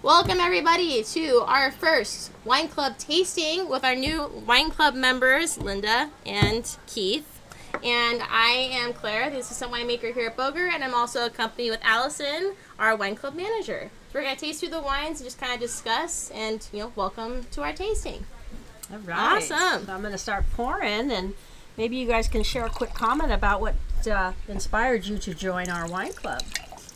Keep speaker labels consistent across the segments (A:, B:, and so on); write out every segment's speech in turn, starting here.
A: Welcome everybody to our first wine club tasting with our new wine club members, Linda and Keith. And I am Claire, the assistant winemaker here at Boger, and I'm also accompanied with Allison, our wine club manager. So we're going to taste through the wines and just kind of discuss and, welcome to our tasting.
B: All right.
A: Awesome.
B: So I'm going to start pouring, and maybe you guys can share a quick comment about what inspired you to join our wine club.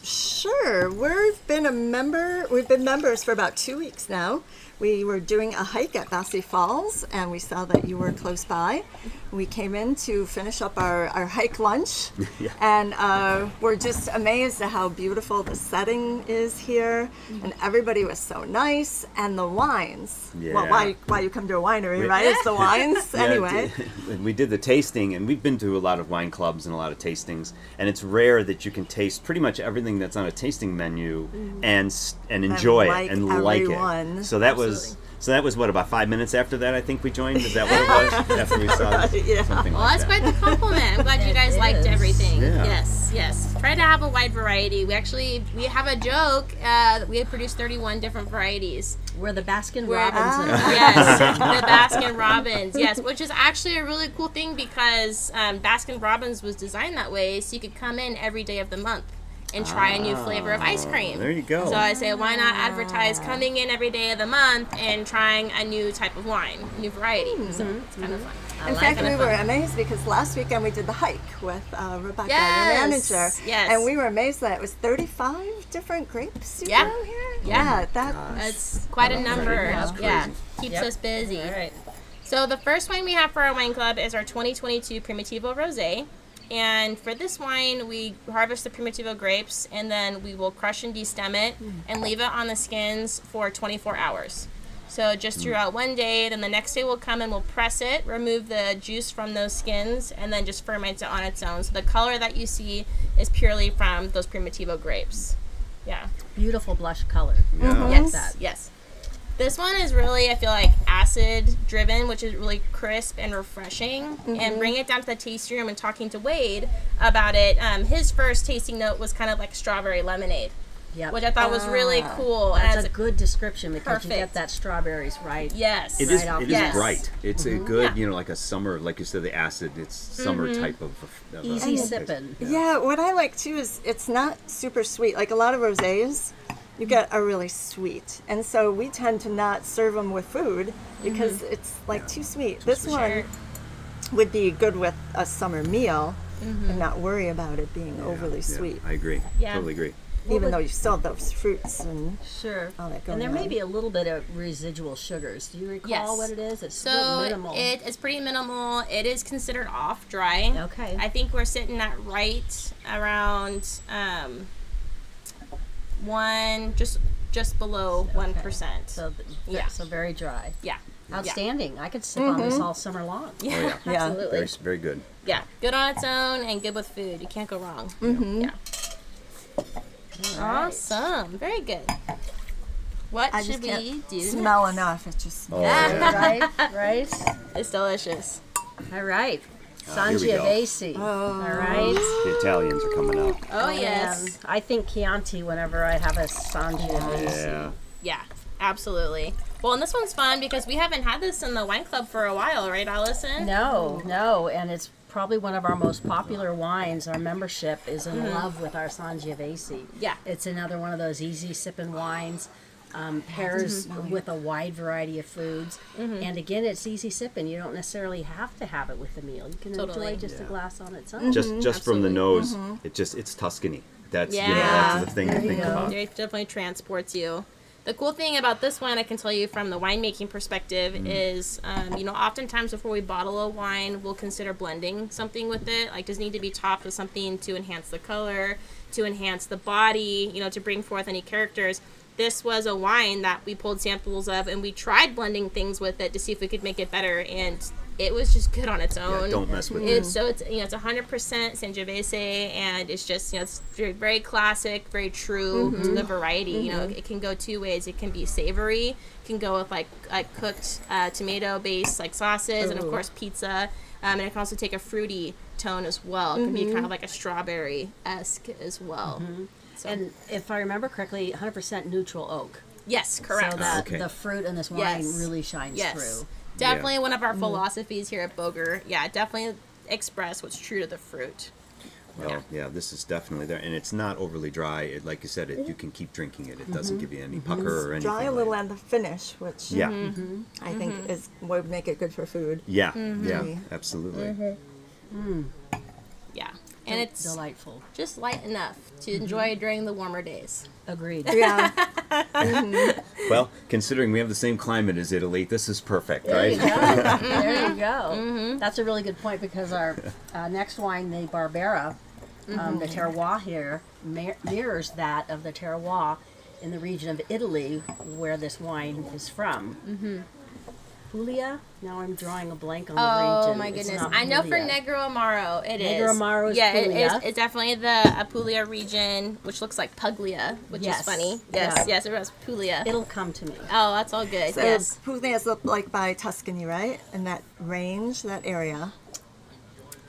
C: Sure. We've been members for about 2 weeks now. We were doing a hike at Basse Falls, and we saw that you were close by. We came in to finish up our hike lunch, and we're just amazed at how beautiful the setting is here, and everybody was so nice, and the wines.
D: Yeah.
C: Well, why you come to a winery, right? It's the wines, anyway.
D: We did the tasting, and we've been to a lot of wine clubs and a lot of tastings, and it's rare that you can taste pretty much everything that's on a tasting menu and enjoy it and like it. So that was what, about 5 minutes after that I think we joined? Is that what it was? After we saw this?
C: Yeah.
A: Well, that's quite the compliment. I'm glad you guys liked everything.
D: Yeah.
A: Yes. Try to have a wide variety. We have a joke that we had produced 31 different varieties.
B: We're the Baskin Robbins.
A: Yes, the Baskin Robbins. Yes, which is actually a really cool thing because Baskin Robbins was designed that way so you could come in every day of the month and try a new flavor of ice cream.
D: There you go.
A: So I say, why not advertise coming in every day of the month and trying a new type of wine, new variety. So it's kind of fun.
C: In fact, we were amazed because last weekend we did the hike with Rebecca,
A: Yes,
C: your manager.
A: yes.
C: And we were amazed that it was 35 different grapes you
A: Yeah.
C: grow here.
A: Yeah.
C: That's
A: It's quite a number.
D: That's
A: Yeah,
D: crazy.
A: keeps us busy.
B: All right.
A: So the first wine we have for our wine club is our 2022 Primitivo Rosé. And for this wine, we harvest the Primitivo grapes, and then we will crush and destem it and leave it on the skins for 24 hours. So just throughout one day, then the next day we'll come and we'll press it, remove the juice from those skins, and then just ferment it on its own. So the color that you see is purely from those Primitivo grapes. Yeah.
B: Beautiful blush color.
A: Yes.
B: that.
A: Yes. This one is really, I feel like, acid driven, which is really crisp and refreshing. And bring it down to the tasting room and talking to Wade about it. His first tasting note was kind of like strawberry lemonade,
B: Yep.
A: which I thought was really cool.
B: That's
A: And
B: a good description because you
A: Perfect.
B: get that strawberries right.
A: yes.
D: It is.
B: Right off
D: It
B: the
D: is
A: Yes.
D: bright. It's a good,
A: Yeah.
D: like a summer, like you said, the acid. It's summer type of
B: Easy sipping.
C: Yeah, what I like too is it's not super sweet. Like a lot of rosés, you get a really sweet. And so we tend to not serve them with food because it's like too sweet. This one would be good with a summer meal and not worry about it being overly sweet.
D: I agree.
A: Yeah.
D: Totally agree.
C: Even though you still have those fruits and
B: Sure.
C: all that
B: And
C: going
B: there may
C: on.
B: be a little bit of residual sugars. Do you recall
A: Yes.
B: what it is? It's
A: So
B: minimal.
A: it is pretty minimal. It is considered off dry.
B: Okay.
A: I think we're sitting at right around just below 1%.
B: So
A: Yeah.
B: so very dry.
A: Yeah.
B: Outstanding. I could sip on this all summer long.
A: Yeah.
D: Yeah.
A: Absolutely.
D: Very, very good.
A: Yeah, good on its own and good with food. You can't go wrong. Yeah. Awesome. Very good. What
C: I
A: should
C: just
A: we
C: can't
A: do?
C: smell enough. It just
D: Oh, yeah.
B: Right?
A: It's delicious.
B: All right.
D: here we go.
B: Sangiovese. All right.
D: The Italians are coming out.
A: Oh, yes.
B: And I think Chianti whenever I have a Sangiovese.
D: Yeah.
A: Yeah, absolutely. Well, and this one's fun because we haven't had this in the wine club for a while, right, Allison?
B: No, and it's probably one of our most popular wines. Our membership is in love with our Sangiovese.
A: Yeah.
B: It's another one of those easy sipping wines. Pairs with a wide variety of foods. And again, it's easy sipping. You don't necessarily have to have it with the meal. You can
A: Totally.
B: enjoy just a
D: Yeah.
B: glass on its own.
D: Just from the
A: Absolutely.
D: nose, it's Tuscany. That's
A: Yeah.
D: that's the thing to
C: There you
D: think
C: go.
D: about.
A: It definitely transports you. The cool thing about this one, I can tell you from the winemaking perspective, is, oftentimes before we bottle a wine, we'll consider blending something with it. Like, does it need to be topped with something to enhance the color, to enhance the body, to bring forth any characters. This was a wine that we pulled samples of, and we tried blending things with it to see if we could make it better, and it was just good on its own.
D: Yeah, don't mess with
A: It's
D: it.
A: so it's 100% Sangiovese, and it's just it's very, very classic, very true to the variety. It can go two ways. It can be savory. It can go with like cooked tomato based like sauces, and of course pizza. And it can also take a fruity tone as well. It can be kind of like a strawberry esque as well. So,
B: And if I remember correctly, 100% neutral oak.
A: Yes, correct.
B: So that the fruit in this wine really shines through.
A: Definitely one of our philosophies here at Boger. Yeah, definitely express what's true to the fruit.
D: Well, this is definitely there, and it's not overly dry. Like you said, you can keep drinking it. It doesn't give you any pucker or anything.
C: Dry a little at the finish, which I think is would make it good for food.
D: Yeah, absolutely.
A: Yeah, and it's
B: delightful.
A: Just light enough to enjoy during the warmer days.
B: Agreed.
C: Yeah.
D: Well, considering we have the same climate as Italy, this is perfect,
B: There
D: right?
B: you go. There you go. That's a really good point because our next wine, the Barbera, the terroir here, mirrors that of the terroir in the region of Italy where this wine is from. Puglia? Now I'm drawing a blank on the region.
A: Oh my goodness. I know for Negro Amaro it is.
B: Negro Amaro is
A: Puglia.
B: Puglia.
A: It's definitely the Puglia region, which looks like Puglia, which is funny. Yes, it was Puglia.
B: It'll come to me.
A: Oh, that's all good.
C: So
A: yes.
C: Puglia is like by Tuscany, right? In that range, that area.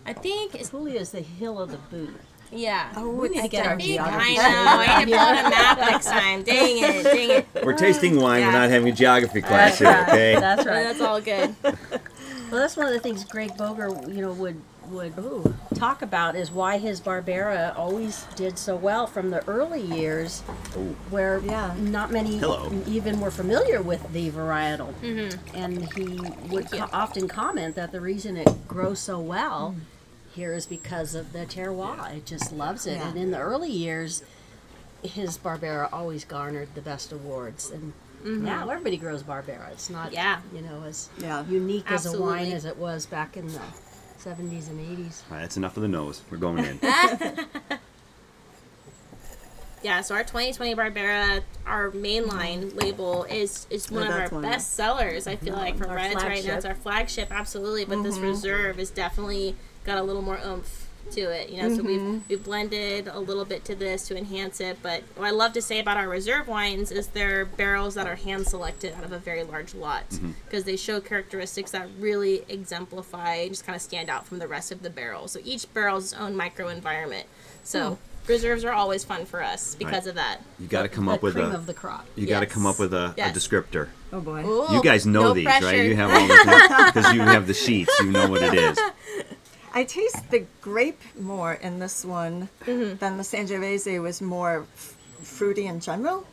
A: I think it's
B: Puglia is the hill of the boot.
A: yeah.
C: Oh,
B: We need to get our geography.
A: I know. I need to pull out a map next time. Dang it.
D: We're tasting wine.
A: Yeah.
D: We're not having a geography class here, okay?
B: That's right.
A: That's all good.
B: Well, that's one of the things Greg Boger, would talk about is why his Barbera always did so well from the early years, where not many even were familiar with the varietal, and he would often comment that the reason it grows so well here is because of the terroir. It just loves it, and in the early years, his Barbera always garnered the best awards and. Now everybody grows Barbera. It's not, as unique as a wine as it was back in the 70s and 80s.
D: All right, that's enough of the nose. We're going in.
A: Yeah, so our 2020 Barbera, our mainline label, is one of our best sellers, I feel like, from Reds right now. It's our flagship, absolutely. But this Reserve is definitely got a little more oomph to it, so we've blended a little bit to this to enhance it. But what I love to say about our Reserve wines is they're barrels that are hand selected out of a very large lot, because they show characteristics that really exemplify, just kind of stand out from the rest of the barrel. So each barrel is its own microenvironment. So Reserves are always fun for us because of that.
D: You got to come up with
B: cream of the crop.
D: You got to come up with a descriptor.
C: Oh boy!
A: Ooh,
D: You guys know
A: no
D: these,
A: pressure.
D: right? You have all the because you have the sheets. You know what it is.
C: I taste the grape more in this one than the Sangiovese was more fruity in general.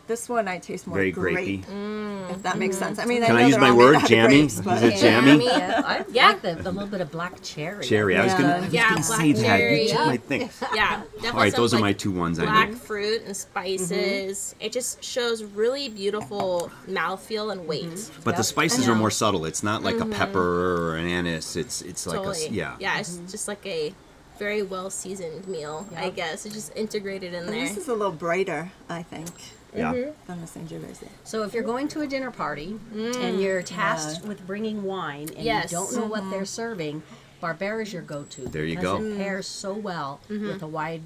C: This one I taste more
D: Very
C: grape,
D: grapey.
C: if that makes sense. I mean,
D: Can I
C: know
D: use
C: they're
D: my
C: all made
D: word,
C: out of
D: jammy?
C: grapes, but-
D: Is it jammy?
B: I like a little bit of black cherry.
D: Cherry. I was gonna
A: black
D: say that.
A: cherry.
D: You took my thing.
A: Yeah, definitely.
D: All right, those
A: some,
D: are my two ones I
A: black
D: know.
A: fruit and spices. It just shows really beautiful mouthfeel and weight.
D: But the spices are more subtle. It's not like a pepper or an anise. It's like
A: Totally.
D: yeah.
A: Yeah, it's just like a very well seasoned meal, I guess. It's just integrated in
C: And
A: there.
C: this is a little brighter, I think,
D: Yeah.
C: than the Sangiovese.
B: So if you're going to a dinner party and you're tasked with bringing wine and
A: Yes.
B: you don't know what they're serving, Barbera is your go-to.
D: There you
B: because
D: go.
B: It pairs so well with a wide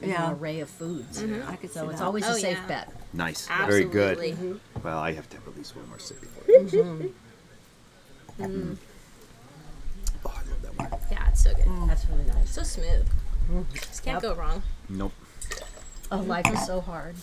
B: array of foods.
C: I could see
B: So it's
C: that.
B: always a safe
A: yeah.
B: bet.
D: Nice.
A: Absolutely.
D: Very good. Well, I have to have at least one more sip before. Oh, I love that one.
A: Yeah, it's so good.
B: That's really nice.
A: So smooth. Just can't go wrong.
D: Nope.
B: Oh, life is so hard.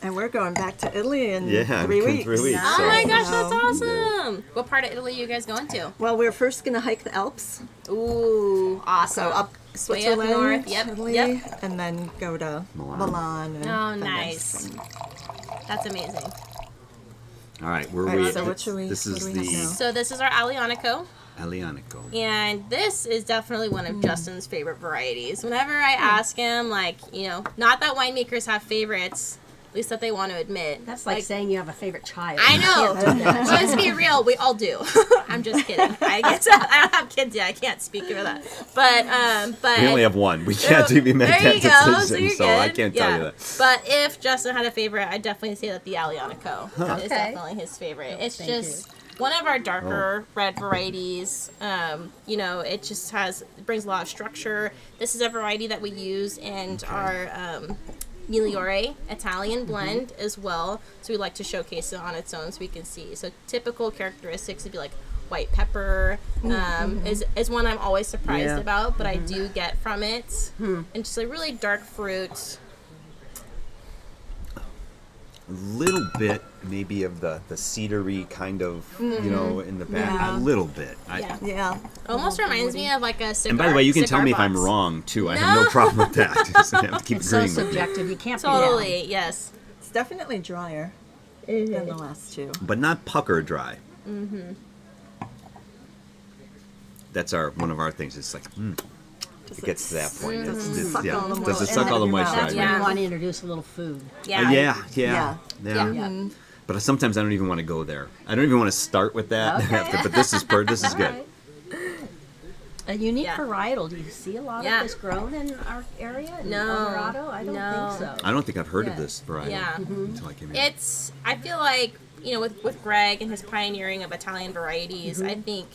C: And we're going back to Italy in
D: Yeah,
C: 3
D: in
C: weeks.
D: 3 weeks.
A: Oh
D: So-
A: my gosh, that's awesome! What part of Italy are you guys going to?
C: Well, we're first going to hike the Alps.
A: Ooh, awesome.
C: So up
A: Way up
C: Switzerland,
A: north. Yep,
C: Italy,
A: yep.
C: and then go to Milan. And
A: Oh,
C: Venice.
A: nice. That's amazing.
D: All right, where
C: All
D: we?
C: right, so what should we-
D: This
C: what
D: is
C: do we have
D: the
C: now?
A: So this is our Alianico.
D: Alianico.
A: And this is definitely one of Justin's favorite varieties. Whenever I ask him, like, not that winemakers have favorites, at least that they want to admit.
B: That's like saying you have a favorite child.
A: I know. But let's be real, we all do. I'm just kidding. I don't have kids yet. I can't speak for that. But
D: We only have one. We can't even make
A: there you
D: that
A: go.
D: decision,
A: So you're
D: so I
A: good.
D: can't tell you that.
A: But if Justin had a favorite, I'd definitely say that the Alianico is
B: Okay.
A: definitely his favorite. It's
B: Thank
A: just one of our darker red varieties. It just brings a lot of structure. This is a variety that we use in our Migliore Italian blend as well. So we like to showcase it on its own so we can see. So typical characteristics would be like white pepper is one I'm always surprised about, but I do get from it. And just a really dark fruit.
D: A little bit, maybe of the cedary kind of, you know, in the back.
C: Yeah.
D: A little bit.
C: Yeah.
A: Almost reminds me of like a cigar.
D: And by the way, you can tell me
A: box.
D: if I'm wrong too. I have no problem with that. Just have to keep
B: It's so
D: agreeing with me.
B: subjective. You can't
A: Totally, yes.
C: It's definitely drier than the last two.
D: But not pucker dry. That's one of our things. It's like, it gets to that point.
C: Does it suck all the
D: Does it
C: moisture
D: suck all the
C: out of your
D: moisture
C: mouth?
D: out
B: That's
D: of
B: when
D: you?
B: you want to introduce a little food.
A: Yeah.
D: Yeah.
B: Yeah.
D: But sometimes I don't even want to go there. I don't even want to start with that.
B: Okay.
D: But this is good.
B: A unique
A: Yeah.
B: varietal. Do you see a lot
A: Yeah.
B: of this grown in our area? In
A: No.
B: El Dorado? I don't
A: No.
B: think so.
D: I don't think I've heard of
B: Yeah.
D: this variety
A: Yeah.
D: until I came here.
A: It's, I feel like, you know, with Greg and his pioneering of Italian varieties, I think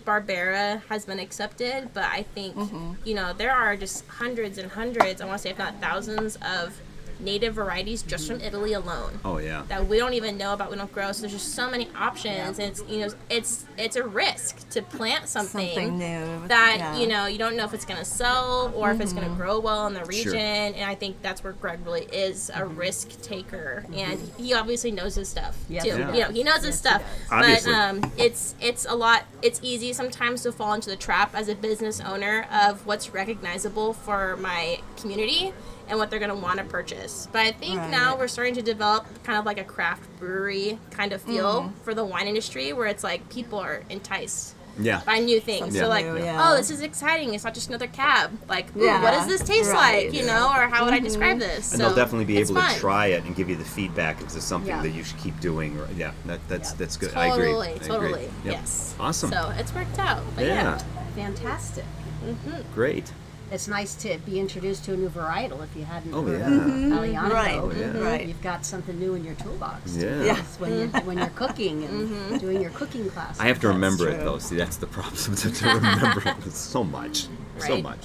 A: Barbera has been accepted, but I think, you know, there are just hundreds and hundreds, I want to say if not thousands, of native varieties just from Italy alone.
D: Oh yeah.
A: That we don't even know about, we don't grow. So there's just so many options, and it's, you know, it's a risk to plant something
C: new
A: that you know, you don't know if it's gonna sell or if it's gonna grow well in the region.
D: Sure.
A: And I think that's where Greg really is a risk taker, and he obviously knows his stuff
B: Yes,
A: too.
B: he
D: does.
A: You know, he knows his stuff.
D: Obviously.
A: But it's a lot. It's easy sometimes to fall into the trap as a business owner of what's recognizable for my community and what they're going to want to purchase. But I think now we're starting to develop kind of like a craft brewery kind of feel for the wine industry, where it's like people are enticed
D: Yeah.
A: by new things. So like,
C: new, yeah.
A: oh, this is exciting. It's not just another cab. Like, ooh,
C: Yeah.
A: what does this taste
C: Right.
A: like? You know, or how would I describe this?
D: And
A: So
D: they'll definitely be
A: it's
D: able to
A: fun.
D: try it and give you the feedback if there's something
B: Yeah.
D: that you should keep doing. Or, that's good.
A: Totally,
D: I agree. I agree.
A: totally.
D: Yep.
A: Yes.
D: Awesome.
A: So it's worked out. But
D: Yeah.
B: Fantastic.
D: Great.
B: It's nice to be introduced to a new varietal if you hadn't
D: Oh
B: heard
D: yeah.
B: of Aliano.
C: Right.
D: Oh, yeah.
C: Right.
B: You've got something new in your toolbox.
D: Yeah.
B: Yes, when you're cooking and doing your cooking class.
D: I have to remember it
C: true.
D: though. See, that's the problem. to remember it. It's so much. So
A: Right.
D: much.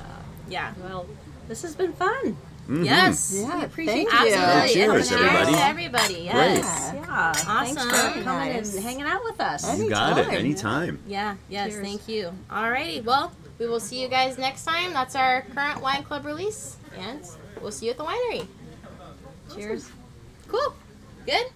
A: Yeah.
B: Well, this has been fun.
A: Yes.
C: Yeah,
B: appreciate
C: thank you.
A: Absolutely.
D: Cheers,
A: And
D: everybody.
A: to everybody. Yes.
B: Yeah. Thanks for
A: Awesome.
B: coming
C: Nice.
B: and hanging out with us.
D: You got it.
C: Anytime.
D: Anytime.
A: Yeah. Yes.
B: Cheers.
A: Thank you. Alrighty. Well, we will see you guys next time. That's our current wine club release, and we'll see you at the winery.
B: Cheers.
A: Cool. Good.